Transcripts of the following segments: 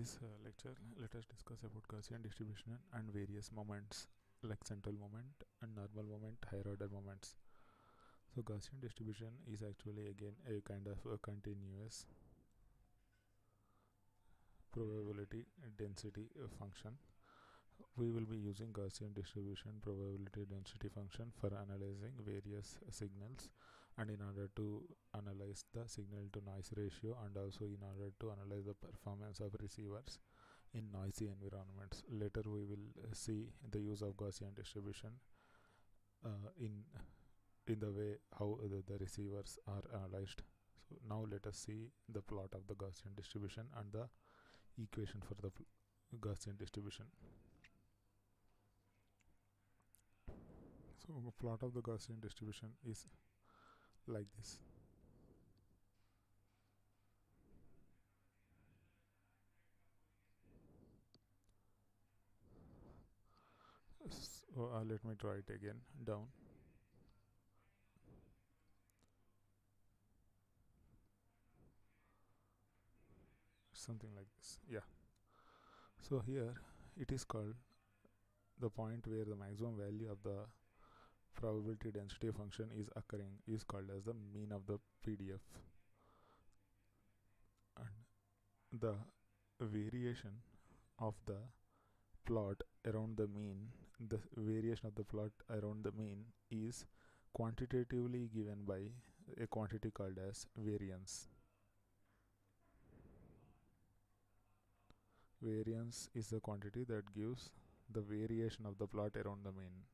this lecture, let us discuss about Gaussian distribution and various moments like central moment and normal moment, higher order moments. So Gaussian distribution is actually again a kind of a continuous probability density function. We will be using Gaussian distribution probability density function for analyzing various signals, and in order to analyze the signal to noise ratio, and also in order to analyze the performance of receivers in noisy environments. Later we will see the use of Gaussian distribution in the way how the receivers are analyzed. So now let us see the plot of the Gaussian distribution and the equation for the Gaussian distribution. So the plot of the Gaussian distribution is like this. So let me try it again down. Something like this. Yeah. So here it is called the point where the maximum value of the probability density function is occurring is called as the mean of the PDF, and the variation of the plot around the mean, the variation of the plot around the mean is quantitatively given by a quantity called as variance. Variance is the quantity that gives the variation of the plot around the mean.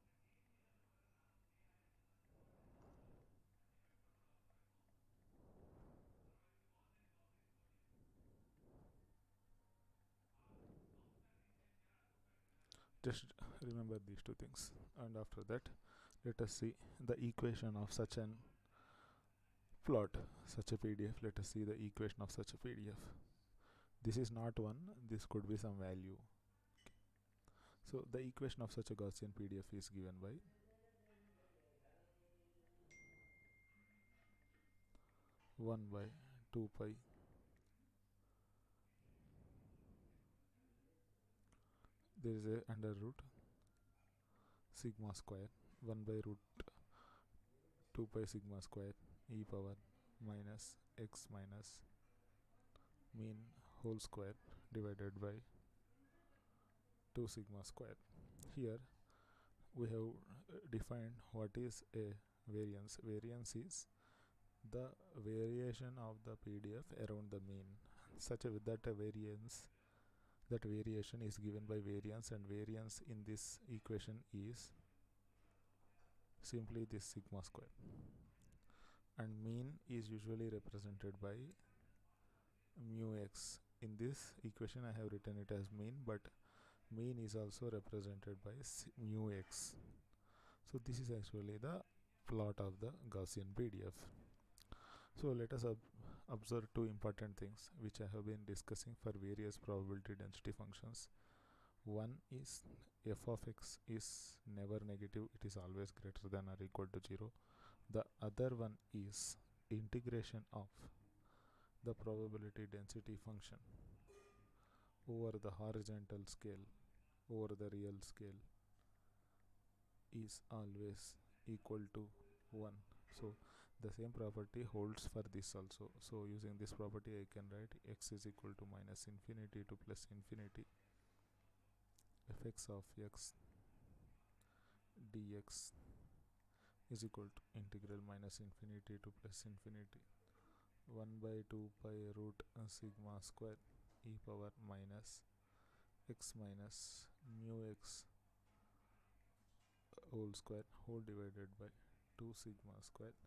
Just remember these two things, and after that let us see the equation of such an plot, such a PDF. Let us see the equation of such a PDF. This is not 1, this could be some value. Okay. So the equation of such a Gaussian PDF is given by one by 2 pi there is a under root sigma square 1 by root 2 pi sigma square e power minus x minus mean whole square divided by 2 sigma square. Here we have defined what is a variance. Variance is the variation of the PDF around the mean, such that a variation is given by variance, and variance in this equation is simply this sigma square, and mean is usually represented by mu x. In this equation I have written it as mean, but mean is also represented by mu x. So this is actually the plot of the Gaussian PDF. So let us observe two important things which I have been discussing for various probability density functions. One is f of x is never negative, it is always greater than or equal to 0. The other one is integration of the probability density function over the horizontal scale over the real scale is always equal to 1. So the same property holds for this also. So using this property I can write x is equal to minus infinity to plus infinity fx of x dx is equal to integral minus infinity to plus infinity 1 by 2 pi root sigma square e power minus x minus mu x whole square whole divided by 2 sigma square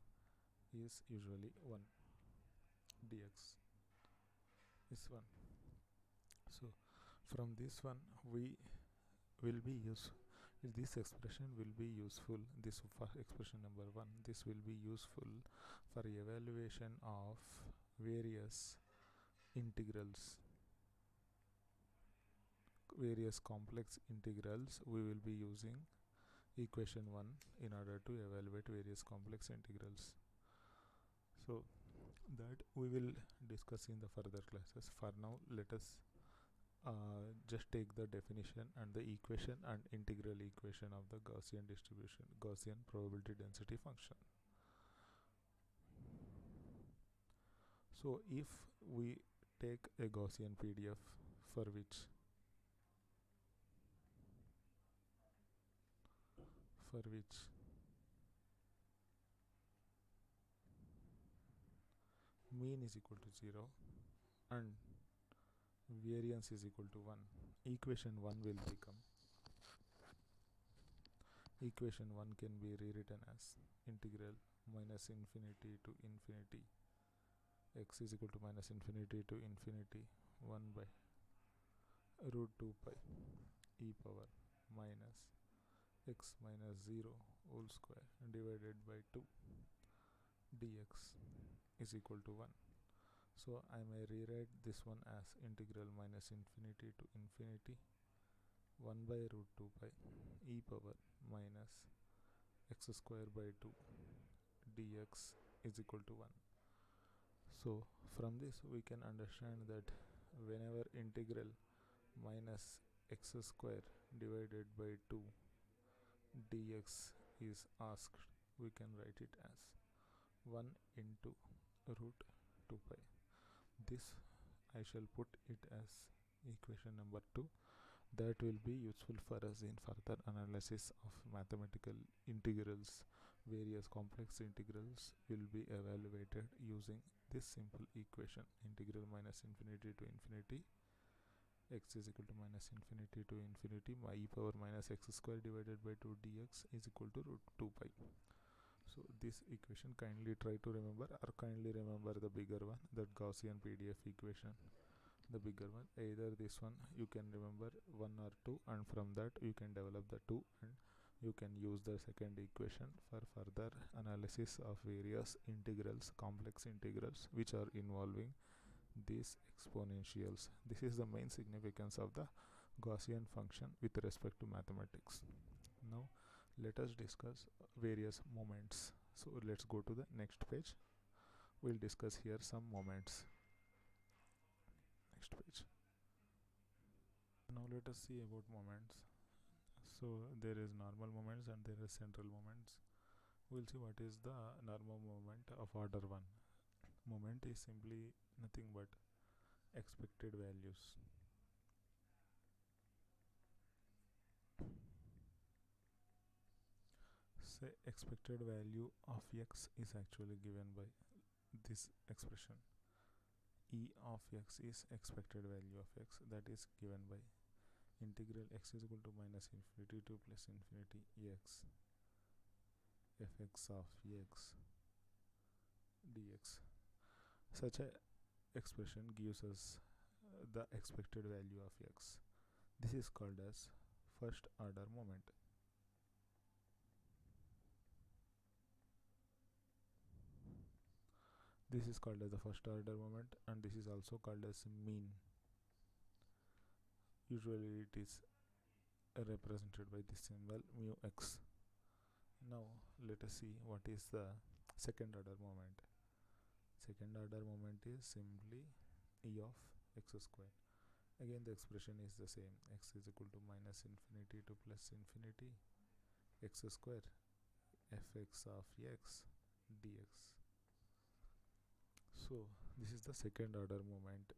is usually 1. Dx is 1. So from this one we will be this expression will be useful, this for expression number 1, this will be useful for evaluation of various integrals, various complex integrals. We will be using equation 1 in order to evaluate various complex integrals. So that we will discuss in the further classes. For now let us just take the definition and the equation and integral equation of the Gaussian distribution, Gaussian probability density function. So if we take a Gaussian PDF for which mean is equal to 0 and variance is equal to 1, equation 1 will become, equation 1 can be rewritten as integral minus infinity to infinity x is equal to minus infinity to infinity 1 by root 2 pi e power minus x minus 0 whole square divided by 2 dx is equal to 1. So I may rewrite this one as integral minus infinity to infinity 1 by root 2 pi e power minus x square by 2 dx is equal to 1. So from this we can understand that whenever integral minus x square divided by 2 dx is asked, we can write it as 1 into root 2 pi. This I shall put it as equation number 2. That will be useful for us in further analysis of mathematical integrals. Various complex integrals will be evaluated using this simple equation, integral minus infinity to infinity x is equal to minus infinity to infinity e power minus x square divided by 2 dx is equal to root 2 pi. So this equation kindly try to remember, or kindly remember the bigger one, that Gaussian PDF equation, the bigger one. Either this one you can remember 1 or 2, and from that you can develop the 2 and you can use the second equation for further analysis of various integrals, complex integrals which are involving these exponentials. This is the main significance of the Gaussian function with respect to mathematics. Now let us discuss various moments. So let's go to the next page. We'll discuss here some moments. Next page. Now let us see about moments. So there is normal moments and there is central moments. We'll see what is the normal moment of order 1. Moment is simply nothing but expected values. Say expected value of x is actually given by this expression. E of x is expected value of x, that is given by integral x is equal to minus infinity to plus infinity x fx of x dx. Such a expression gives us the expected value of x. This is called as first order moment. This is called as the first order moment, and this is also called as mean. Usually it is represented by this symbol mu x. Now let us see what is the second order moment. Second order moment is simply e of x square. Again the expression is the same, x is equal to minus infinity to plus infinity x square fx of x dx. So this is the second order moment.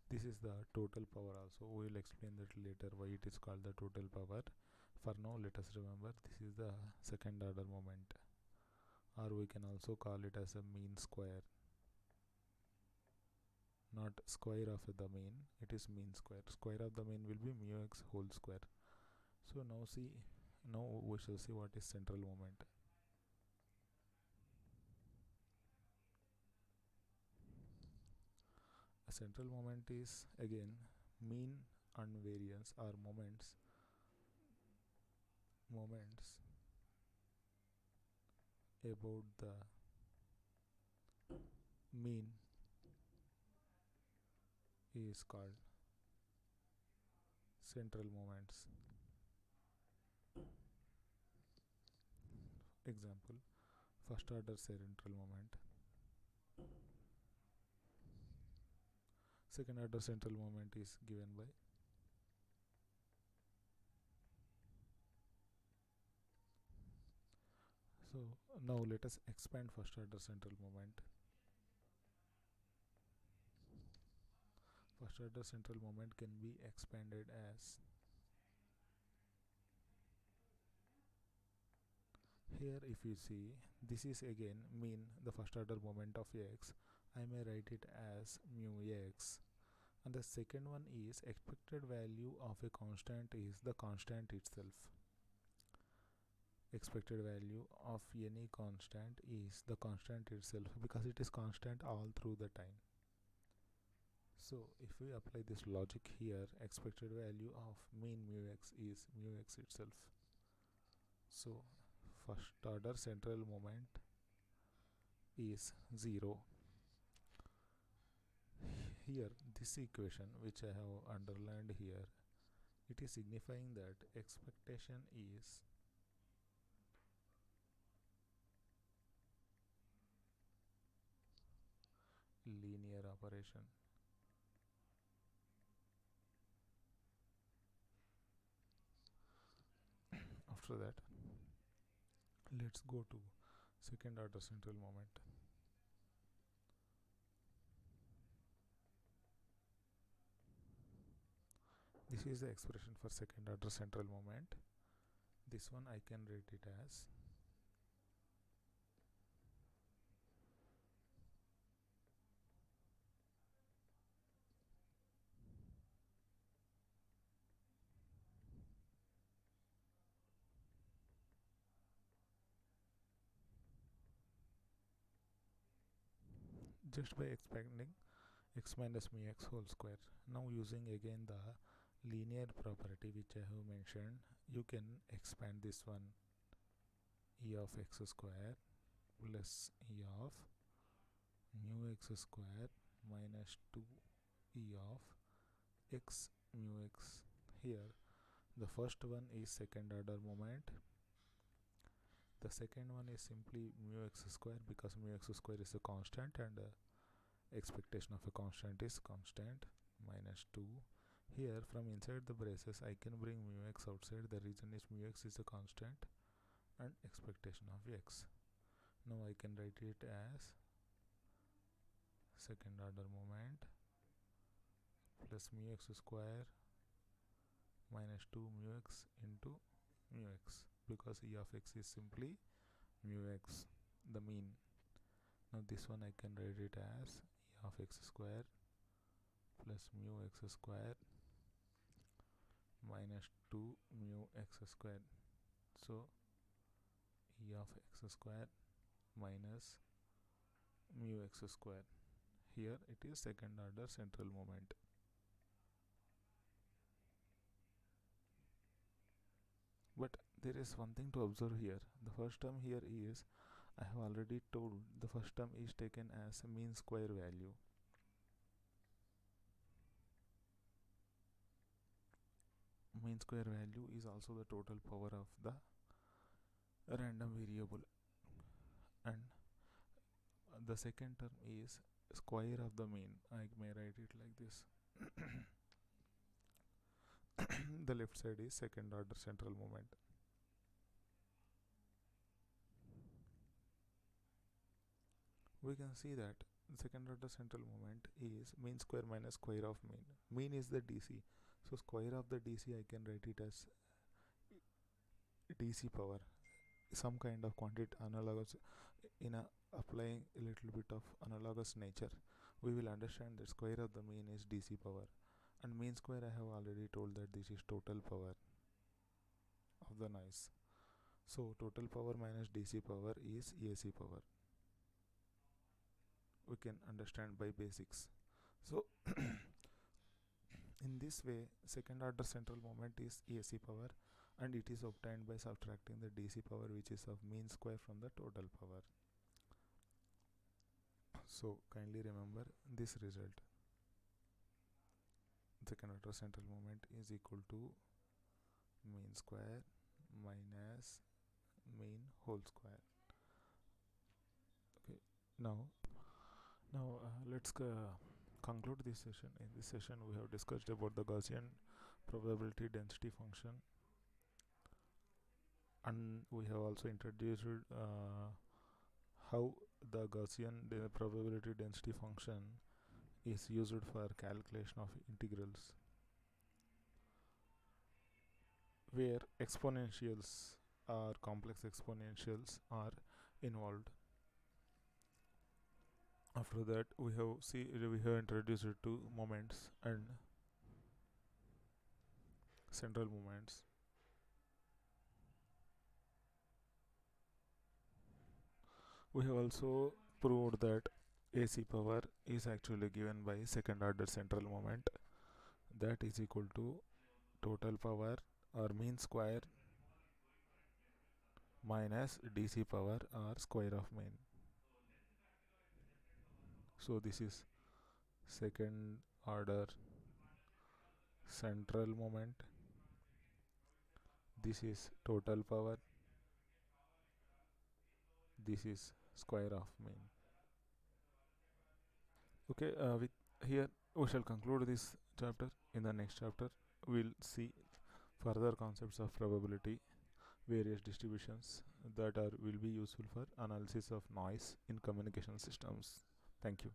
This is the total power also. We will explain that later why it is called the total power. For now let us remember this is the second order moment, or we can also call it as a mean square. Not square of the mean, it is mean square. Square of the mean will be mu x whole square. So now we shall see what is central moment. A central moment is again mean and variance, or moments about the mean is called central moments. Example, first order central moment. Second order central moment is given by so now let us expand first order central moment. First order central moment can be expanded as here. If you see, this is again mean the first order moment of x. I may write it as mu x, and the second one is expected value of a constant is the constant itself. Expected value of any constant is the constant itself because it is constant all through the time. So if we apply this logic here, expected value of mean mu x is mu x itself. So first order central moment is 0. Here this equation which I have underlined here, it is signifying that expectation is linear operation. After that, let's go to second order central moment. This is the expression for second order central moment. This one I can write it as just by expanding x minus mu x whole square. Now using again the linear property which I have mentioned, you can expand this one e of x square plus e of mu x square minus 2 e of x mu x. Here the first one is second order moment, the second one is simply mu x square because mu x square is a constant and expectation of a constant is constant minus 2. Here from inside the braces I can bring mu x outside. The reason is mu x is a constant and expectation of x. Now I can write it as second order moment plus mu x square minus 2 mu x into mu x because e of x is simply mu x, the mean. Now this one I can write it as e of x square plus mu x square minus 2 mu x square. So e of x square minus mu x square. Here it is second order central moment. But there is one thing to observe here. The first term here is, I have already told, the first term is taken as a mean square value. Mean square value is also the total power of the random variable, and the second term is square of the mean. I may write it like this. The left side is second order central moment. We can see that the second order central moment is mean square minus square of mean. Mean is the DC, so square of the DC I can write it as DC power, some kind of quantity analogous. In applying a little bit of analogous nature, we will understand that square of the mean is DC power, and mean square I have already told that this is total power of the noise. So total power minus DC power is AC power. We can understand by basics. So in this way, second order central moment is AC power, and it is obtained by subtracting the DC power which is of mean square from the total power. So kindly remember this result. Second order central moment is equal to mean square minus mean whole square. Now, let's conclude this session. In this session, we have discussed about the Gaussian probability density function, and we have also introduced how the probability density function is used for calculation of integrals, where exponentials or complex exponentials are involved. After that, we have introduced two moments and central moments. We have also proved that AC power is actually given by second order central moment, that is equal to total power or mean square minus DC power or square of mean. So this is second order central moment, this is total power, this is square of mean. Okay, with here we shall conclude this chapter. In the next chapter we'll see further concepts of probability, various distributions that will be useful for analysis of noise in communication systems. Thank you.